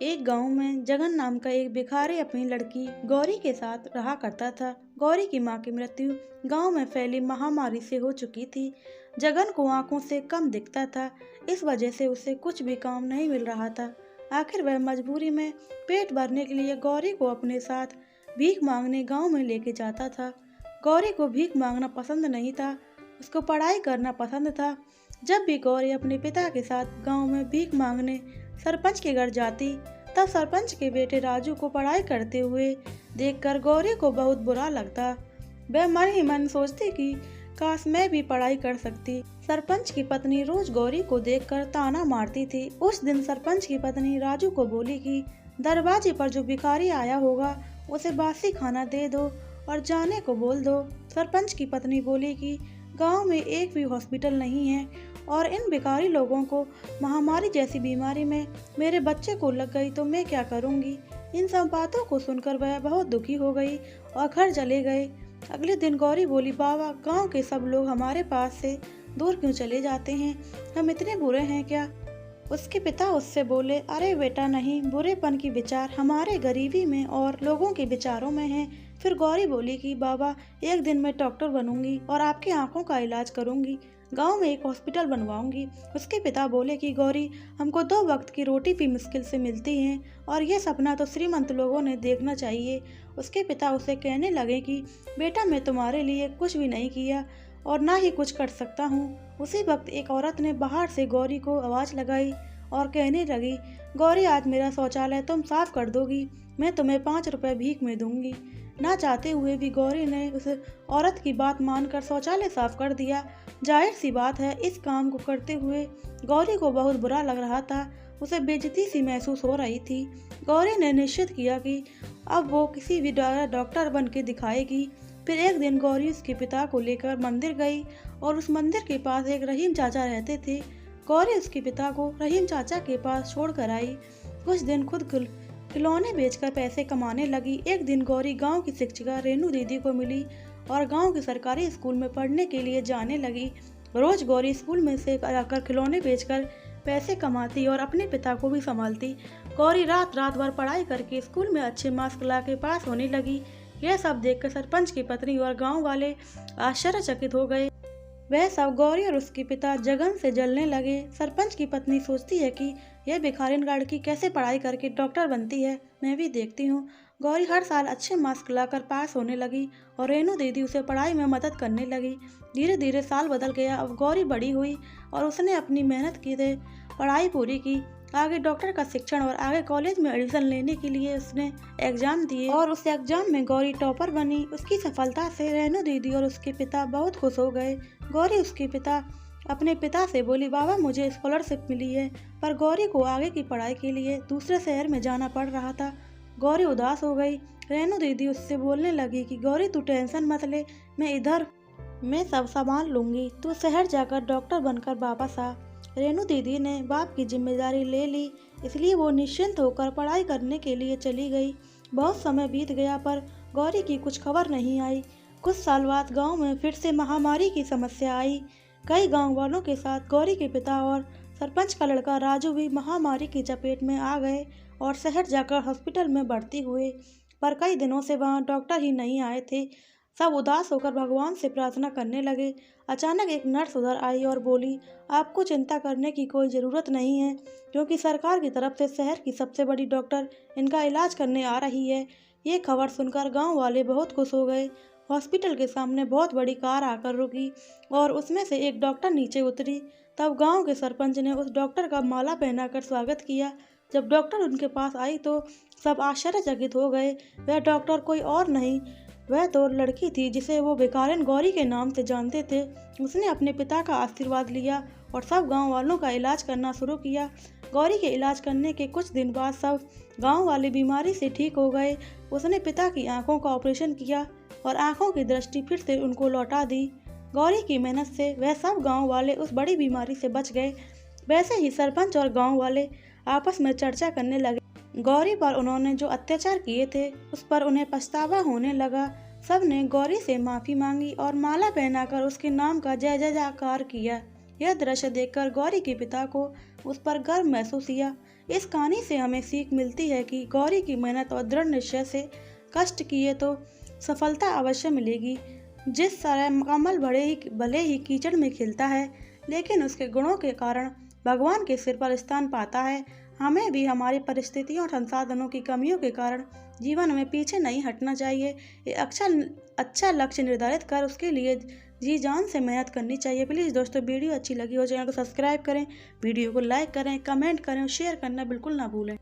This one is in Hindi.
एक गांव में जगन नाम का एक भिखारी अपनी लड़की गौरी के साथ रहा करता था। गौरी की मां की मृत्यु गांव में फैली महामारी से हो चुकी थी। जगन को आंखों से कम दिखता था, इस वजह से उसे कुछ भी काम नहीं मिल रहा था। आखिर वह मजबूरी में पेट भरने के लिए गौरी को अपने साथ भीख मांगने गांव में लेके जाता था। गौरी को भीख मांगना पसंद नहीं था, उसको पढ़ाई करना पसंद था। जब भी गौरी अपने पिता के साथ गांव में भीख मांगने सरपंच के घर जाती, तब सरपंच के बेटे राजू को पढ़ाई करते हुए देखकर गौरी को बहुत बुरा लगता। वह मन ही मन सोचती कि काश मैं भी पढ़ाई कर सकती। सरपंच की पत्नी रोज गौरी को देखकर ताना मारती थी। उस दिन सरपंच की पत्नी राजू को बोली कि दरवाजे पर जो भिखारी आया होगा उसे बासी खाना दे दो और जाने को बोल दो। सरपंच की पत्नी बोली कि गांव में एक भी हॉस्पिटल नहीं है और इन भिखारी लोगों को महामारी जैसी बीमारी में मेरे बच्चे को लग गई तो मैं क्या करूंगी। इन सब बातों को सुनकर वह बहुत दुखी हो गई और घर चले गए। अगले दिन गौरी बोली, बाबा गांव के सब लोग हमारे पास से दूर क्यों चले जाते हैं, हम इतने बुरे हैं क्या। उसके पिता उससे बोले, अरे बेटा नहीं, बुरेपन की विचार हमारे गरीबी में और लोगों के विचारों में है। फिर गौरी बोली कि बाबा एक दिन मैं डॉक्टर बनूंगी और आपकी आंखों का इलाज करूंगी, गांव में एक हॉस्पिटल बनवाऊंगी। उसके पिता बोले कि गौरी हमको 2 वक्त की रोटी भी मुश्किल से मिलती है और ये सपना तो श्रीमंत लोगों ने देखना चाहिए। उसके पिता उसे कहने लगे कि बेटा मैं तुम्हारे लिए कुछ भी नहीं किया और ना ही कुछ कर सकता हूँ। उसी वक्त एक औरत ने बाहर से गौरी को आवाज़ लगाई और कहने लगी, गौरी आज मेरा शौचालय तुम साफ कर दोगी, मैं तुम्हें 5 रुपए भीख में दूंगी। ना चाहते हुए भी गौरी ने उस औरत की बात मानकर शौचालय साफ कर दिया। जाहिर सी बात है इस काम को करते हुए गौरी को बहुत बुरा लग रहा था, उसे बेइज्जती सी महसूस हो रही थी। गौरी ने निश्चित किया कि अब वो किसी भी डॉक्टर बन के दिखाएगी। फिर एक दिन गौरी उसके पिता को लेकर मंदिर गई और उस मंदिर के पास एक रहीम चाचा रहते थे। गौरी उसके पिता को रहीम चाचा के पास छोड़ कर आई। कुछ दिन खुद खिलौने बेचकर पैसे कमाने लगी। एक दिन गौरी गांव की शिक्षिका रेनू दीदी को मिली और गांव के सरकारी स्कूल में पढ़ने के लिए जाने लगी। रोज गौरी स्कूल में से आकर खिलौने बेचकर पैसे कमाती और अपने पिता को भी संभालती। गौरी रात रात भर पढ़ाई करके स्कूल में अच्छे मार्क्स ला के पास होने लगी। यह सब देखकर सरपंच की पत्नी और गाँव वाले आश्चर्यचकित हो गए। वह सब गौरी और उसके पिता जगन से जलने लगे। सरपंच की पत्नी सोचती है कि यह भिखारिन लड़की कैसे पढ़ाई करके डॉक्टर बनती है, मैं भी देखती हूँ। गौरी हर साल अच्छे मार्क्स लाकर पास होने लगी और रेनू दीदी उसे पढ़ाई में मदद करने लगी। धीरे धीरे साल बदल गया। अब गौरी बड़ी हुई और उसने अपनी मेहनत की थे, पढ़ाई पूरी की। आगे डॉक्टर का शिक्षण और आगे कॉलेज में एडमिशन लेने के लिए उसने एग्जाम दिए और उस एग्जाम में गौरी टॉपर बनी। उसकी सफलता से रेनू दीदी और उसके पिता बहुत खुश हो गए। गौरी उसके पिता अपने पिता से बोली, बाबा मुझे स्कॉलरशिप मिली है, पर गौरी को आगे की पढ़ाई के लिए दूसरे शहर में जाना पड़ रहा था। गौरी उदास हो गई। रेनू दीदी उससे बोलने लगी कि गौरी तू टेंशन मत ले, मैं सब संभाल लूंगी, तू शहर जाकर डॉक्टर बनकर वापस आ। रेनू दीदी ने बाप की जिम्मेदारी ले ली, इसलिए वो निश्चिंत होकर पढ़ाई करने के लिए चली गई। बहुत समय बीत गया पर गौरी की कुछ खबर नहीं आई। कुछ साल बाद गांव में फिर से महामारी की समस्या आई। कई गांव वालों के साथ गौरी के पिता और सरपंच का लड़का राजू भी महामारी की चपेट में आ गए और शहर जाकर हॉस्पिटल में भर्ती हुए, पर कई दिनों से वहां डॉक्टर ही नहीं आए थे। सब उदास होकर भगवान से प्रार्थना करने लगे। अचानक एक नर्स उधर आई और बोली, आपको चिंता करने की कोई ज़रूरत नहीं है, क्योंकि सरकार की तरफ से शहर की सबसे बड़ी डॉक्टर इनका इलाज करने आ रही है। ये खबर सुनकर गांव वाले बहुत खुश हो गए। हॉस्पिटल के सामने बहुत बड़ी कार आकर रुकी और उसमें से एक डॉक्टर नीचे उतरी। तब गांव के सरपंच ने उस डॉक्टर का माला पहनाकर स्वागत किया। जब डॉक्टर उनके पास आई तो सब आश्चर्यचकित हो गए। वह डॉक्टर कोई और नहीं, वह तो लड़की थी जिसे वो भिखारिन गौरी के नाम से जानते थे। उसने अपने पिता का आशीर्वाद लिया और सब गांव वालों का इलाज करना शुरू किया। गौरी के इलाज करने के कुछ दिन बाद सब गांव वाले बीमारी से ठीक हो गए। उसने पिता की आंखों का ऑपरेशन किया और आंखों की दृष्टि फिर से उनको लौटा दी। गौरी की मेहनत से वह सब गांव वाले उस बड़ी बीमारी से बच गए। वैसे ही सरपंच और गांव वाले आपस में चर्चा करने लगे। गौरी पर उन्होंने जो अत्याचार किए थे उस पर उन्हें पछतावा होने लगा। सब ने गौरी से माफी मांगी और माला पहनाकर उसके नाम का जय जयकार किया। यह दृश्य देखकर गौरी के पिता को उस पर गर्व महसूस हुआ। इस कहानी से हमें सीख मिलती है कि गौरी की मेहनत और दृढ़ निश्चय से कष्ट किए तो सफलता अवश्य मिलेगी। जिस तरह कमल भले ही कीचड़ में खिलता है, लेकिन उसके गुणों के कारण भगवान के सिर पर स्थान पाता है, हमें भी हमारी परिस्थितियों और संसाधनों की कमियों के कारण जीवन में पीछे नहीं हटना चाहिए। ये अच्छा लक्ष्य निर्धारित कर उसके लिए जी जान से मेहनत करनी चाहिए। प्लीज़ दोस्तों, वीडियो अच्छी लगी हो चैनल को सब्सक्राइब करें, वीडियो को लाइक करें, कमेंट करें और शेयर करना बिल्कुल ना भूलें।